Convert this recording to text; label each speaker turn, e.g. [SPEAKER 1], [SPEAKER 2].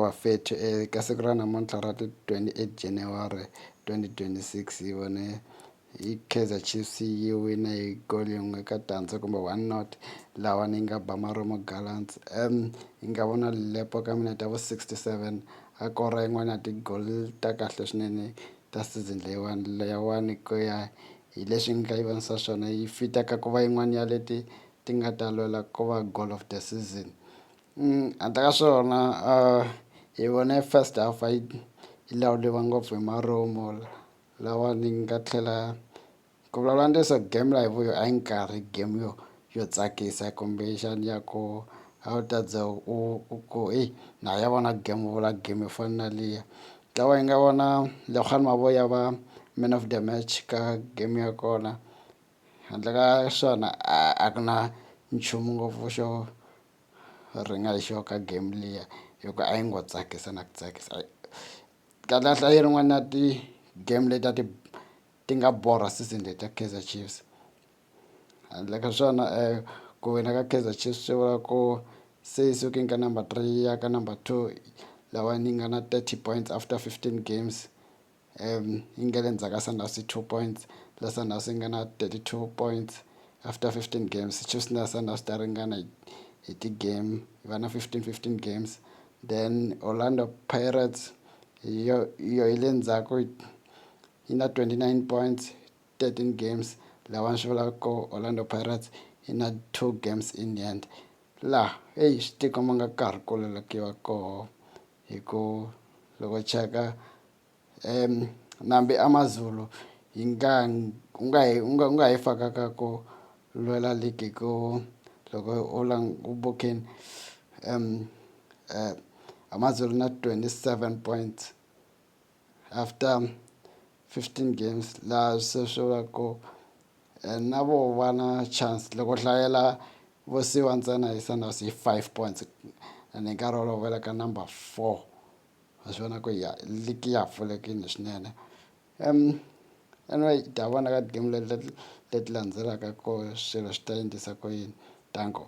[SPEAKER 1] Wafethu eka siku ra namuntlha ra ti 28 January 2026 hi vone hi Kaizer Chiefs yi wina hi goal yin'we ka tandza kumbe 1-0 lawa ni nga ba Maromo Gallants. Hi nga vona Lepo ka minute ya vo 67 a kora yin'wana ya ti-goal ta kahle swinene ta season leyiwani ku ya hi leswi nga yi vonisa swona yi fitaka ku va yin'wana ya leti ti nga ta lwela ku va goal of the season. Handle ka swona hi vone first half yi lawuriwa ngopfu hi Maromo lawa ni nga tlhela ku vulavula leswaku game laha hi vuyo a yi nkarhi game yo tsakisa kumbexani ya ku a wu ta za ku na ya vona game u vula game yo fana na liya lawa yi nga vona Legani Mavoya va man of the match ka game ya kona. Handle ka swona a ku na nchumu ngopfu xo ringa hi xo ka game liya hikuva a yi ngo tsakisa na ku tsakisa kahlekahle a yi ri yin'wana ya ti game leti a ti nga borha season leti ya Kaizer Chiefs. Handle ka swona ku wina ka Kaizer Chiefs swi vula ku se yi sukile ka number 3 ya ka number 2 lawa ni nga na 30 points after 15 games. Yi nga le ndzhaku ka Sundowns 2 points la Sundowns yi nga na 32 points after 15 games. Chiefs na Sundowns ta ringana hi ti-game va na 15 games. Then Orlando Pirates yo yi le ndzhaku yi na 29 points 13 games lawa swi vulaka ku Orlando Pirates yi na 2 games in hand laha swi tikomba nga karhi ku lulakiwa koho hi ku loko cheka nambe Amazulu yi nga u nga yi fakaka ku lwela league hi ku loko u bukini Amazulu na 27 points after 15 games laha se swi vula ku na vo va na chance loko hlayela vo siyiwa ntsena hi Sundowns hi 5 points ene hi nkarhi wolowo va le ka number 4 va swi vona ku league ya ha pfulekile swinene. Anyway hi ta vona ka game leti landzelaka ku swilo swi ta endlisa ku yini tanko.